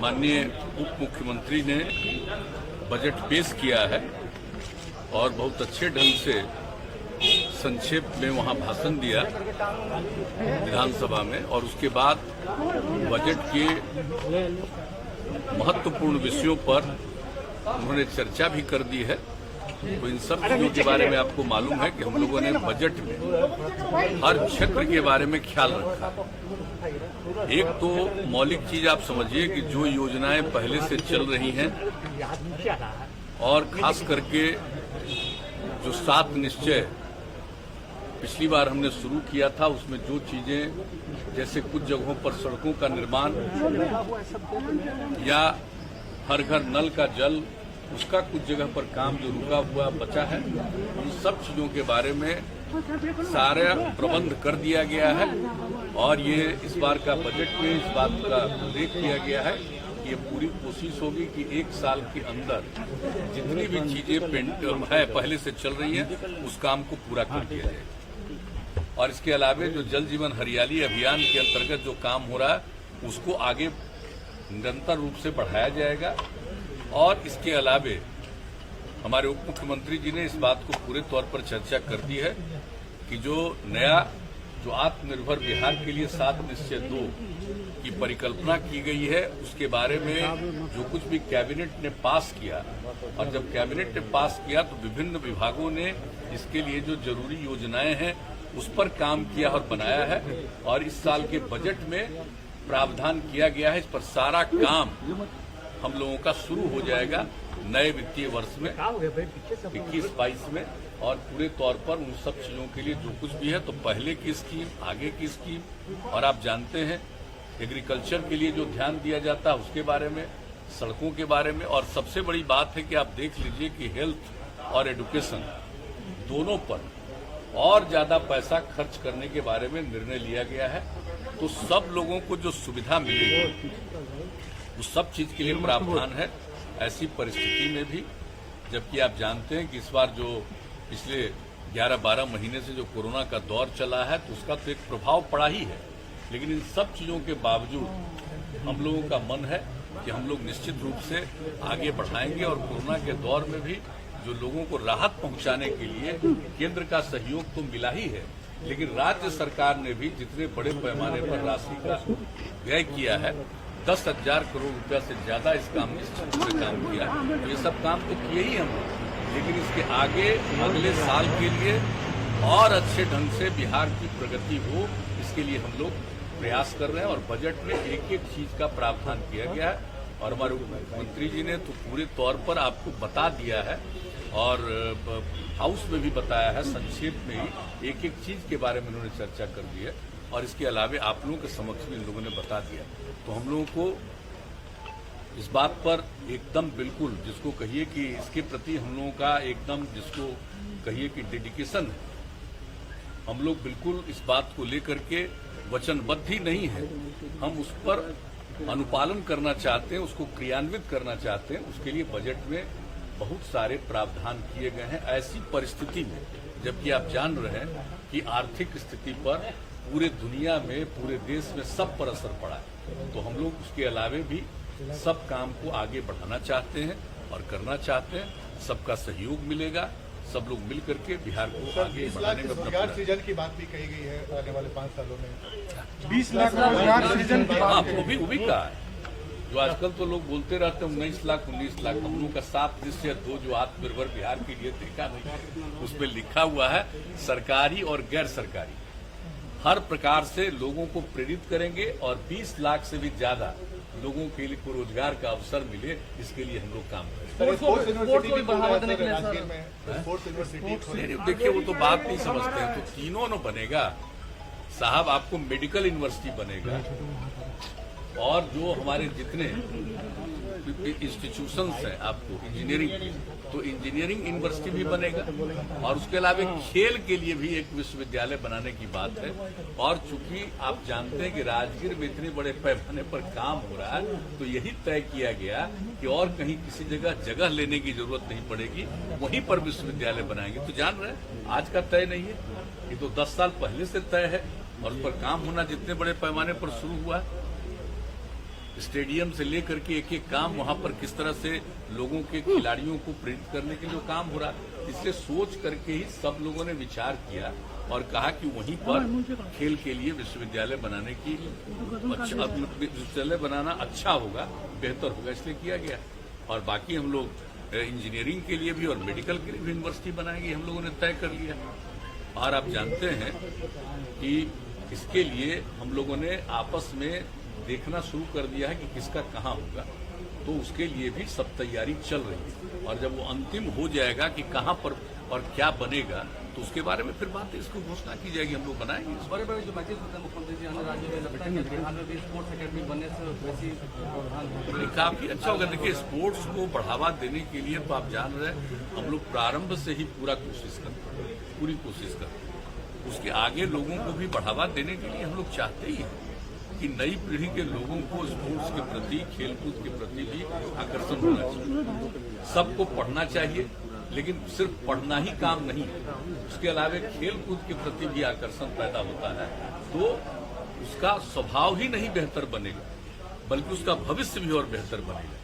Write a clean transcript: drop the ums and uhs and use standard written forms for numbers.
माननीय उप मुख्यमंत्री ने बजट पेश किया है और बहुत अच्छे ढंग से संक्षेप में वहां भाषण दिया विधानसभा में, और उसके बाद बजट के महत्वपूर्ण विषयों पर उन्होंने चर्चा भी कर दी है। तो इन सब चीजों के बारे में आपको मालूम है कि हम लोगों ने बजट में हर क्षेत्र के बारे में ख्याल रखा। एक तो मौलिक चीज आप समझिए कि जो योजनाएं पहले से चल रही हैं और खास करके जो 7 निश्चय पिछली बार हमने शुरू किया था, उसमें जो चीजें जैसे कुछ जगहों पर सड़कों का निर्माण या हर घर नल का जल, उसका कुछ जगह पर काम जो रुका हुआ बचा है, उन सब चीजों के बारे में सारा प्रबंध कर दिया गया है। और ये इस बार का बजट में इस बात का उल्लेख किया गया है कि ये पूरी कोशिश होगी कि 1 साल के अंदर जितनी भी चीजें है पहले से चल रही हैं उस काम को पूरा कर दिया जाए। और इसके अलावा जो जल जीवन हरियाली अभियान के अंतर्गत जो काम हो रहा है उसको आगे निरंतर रूप से बढ़ाया जाएगा। और इसके अलावे हमारे उप मुख्यमंत्री जी ने इस बात को पूरे तौर पर चर्चा कर दी है कि जो नया जो आत्मनिर्भर बिहार के लिए 7 निश्चय 2 की परिकल्पना की गई है, उसके बारे में जो कुछ भी कैबिनेट ने पास किया, और जब कैबिनेट ने पास किया तो विभिन्न विभागों ने इसके लिए जो जरूरी योजनाएं हैं उस पर काम किया और बनाया है। और इस साल के बजट में प्रावधान किया गया है, इस पर सारा काम हम लोगों का शुरू हो जाएगा नए वित्तीय वर्ष में 21-22 में। और पूरे तौर पर उन सब चीजों के लिए जो कुछ भी है, तो पहले की स्कीम, आगे की स्कीम, और आप जानते हैं एग्रीकल्चर के लिए जो ध्यान दिया जाता है उसके बारे में, सड़कों के बारे में। और सबसे बड़ी बात है कि आप देख लीजिए कि हेल्थ और एजुकेशन दोनों पर और ज्यादा पैसा खर्च करने के बारे में निर्णय लिया गया है। तो सब लोगों को जो सुविधा मिलेगी उस सब चीज के लिए प्रावधान है ऐसी परिस्थिति में भी। जबकि आप जानते हैं कि इस बार जो पिछले 11-12 महीने से जो कोरोना का दौर चला है तो उसका तो एक प्रभाव पड़ा ही है, लेकिन इन सब चीजों के बावजूद हम लोगों का मन है कि हम लोग निश्चित रूप से आगे बढ़ाएंगे। और कोरोना के दौर में भी जो लोगों को राहत पहुंचाने के लिए केंद्र का सहयोग तो मिला ही है, लेकिन राज्य सरकार ने भी जितने बड़े पैमाने पर राशि का व्यय किया है, 10,000 करोड़ रुपया से ज्यादा इस काम में काम किया। तो ये सब काम तो किए ही हम, लेकिन इसके आगे अगले साल के लिए और अच्छे ढंग से बिहार की प्रगति हो, इसके लिए हम लोग प्रयास कर रहे हैं। और बजट में एक एक चीज का प्रावधान किया गया है, और हमारे मुख्यमंत्री जी ने तो पूरे तौर पर आपको बता दिया है और हाउस में भी बताया है, संक्षेप में ही एक एक चीज के बारे में उन्होंने चर्चा कर दी है। और इसके अलावा आप लोगों के समक्ष भी इन लोगों ने बता दिया। तो हम लोगों को इस बात पर एकदम बिल्कुल, जिसको कहिए कि इसके प्रति हम लोगों का एकदम, जिसको कहिए कि डेडिकेशन है, हम लोग बिल्कुल इस बात को लेकर के वचनबद्ध ही नहीं है। हम उस पर अनुपालन करना चाहते हैं, उसको क्रियान्वित करना चाहते हैं। उसके लिए बजट में बहुत सारे प्रावधान किए गए हैं ऐसी परिस्थिति में, जबकि आप जान रहे हैं कि आर्थिक स्थिति पर पूरे दुनिया में, पूरे देश में सब पर असर पड़ा है। तो हम लोग उसके अलावे भी सब काम को आगे बढ़ाना चाहते हैं और करना चाहते हैं। सबका सहयोग मिलेगा, सब लोग मिल करके बिहार को आगे बढ़ाने में रोजगार सृजन की बात भी कही गई है। आने वाले 5 सालों में 20 लाख रोजगार सृजन की बात वो भी कहा है। जो आजकल तो लोग बोलते रहते हैं 19 लाख 19 लाख, हम लोगों का 7 निश्चय 2 जो आत्मनिर्भर बिहार के लिए देखा नहीं, उसमें लिखा हुआ है सरकारी और गैर सरकारी हर प्रकार से लोगों को प्रेरित करेंगे और 20 लाख से भी ज्यादा लोगों के लिए को रोजगार का अवसर मिले, इसके लिए हम लोग काम करें। देखिए वो तो बात नहीं समझते हैं, तो तीनों न बनेगा साहब। आपको मेडिकल यूनिवर्सिटी बनेगा, और जो हमारे जितने इंस्टीट्यूशंस हैं, आपको इंजीनियरिंग, तो इंजीनियरिंग यूनिवर्सिटी भी बनेगा। और उसके अलावा खेल के लिए भी एक विश्वविद्यालय बनाने की बात है। और चूंकि आप जानते हैं कि राजगीर में इतने बड़े पैमाने पर काम हो रहा है, तो यही तय किया गया कि और कहीं किसी जगह लेने की जरूरत नहीं पड़ेगी, वहीं पर विश्वविद्यालय बनाएंगे। तो जान रहे हैं आज का तय नहीं है, ये तो 10 साल पहले से तय है, और उस पर काम होना जितने बड़े पैमाने पर शुरू हुआ है। स्टेडियम से लेकर के एक एक काम वहां पर किस तरह से लोगों के खिलाड़ियों को प्रेरित करने के लिए काम हो रहा है। इसलिए सोच करके ही सब लोगों ने विचार किया और कहा कि वहीं पर खेल के लिए विश्वविद्यालय बनाने की विश्वविद्यालय बनाना अच्छा होगा, बेहतर होगा, इसलिए किया गया। और बाकी हम लोग इंजीनियरिंग के लिए भी और मेडिकल के लिए भी यूनिवर्सिटी बनाएंगे, हम लोगों ने तय कर लिया। और आप जानते हैं कि इसके लिए हम लोगों ने आपस में देखना शुरू कर दिया है कि किसका कहाँ होगा, तो उसके लिए भी सब तैयारी चल रही है। और जब वो अंतिम हो जाएगा कि कहाँ पर और क्या बनेगा, तो उसके बारे में फिर बात इसको घोषणा की जाएगी, हम लोग बनाएंगे। बड़े बड़े जो मैचेस होते हैं मुख्यमंत्री जी अन्य राज्यों में लगता है कि बिहार में भी स्पोर्ट्स अकेडमी बनने से वैसी काफी अच्छा होगा। देखिए, स्पोर्ट्स को बढ़ावा देने के लिए तो आप जान रहे हैं हम लोग प्रारंभ से ही पूरी कोशिश करते हैं। उसके आगे लोगों को भी बढ़ावा देने के लिए हम लोग चाहते ही हैं कि नई पीढ़ी के लोगों को स्पोर्ट्स के प्रति, खेलकूद के प्रति भी आकर्षण होना चाहिए। सबको पढ़ना चाहिए, लेकिन सिर्फ पढ़ना ही काम नहीं है, उसके अलावा खेलकूद के प्रति भी आकर्षण पैदा होता है, तो उसका स्वभाव ही नहीं बेहतर बनेगा, बल्कि उसका भविष्य भी और बेहतर बनेगा।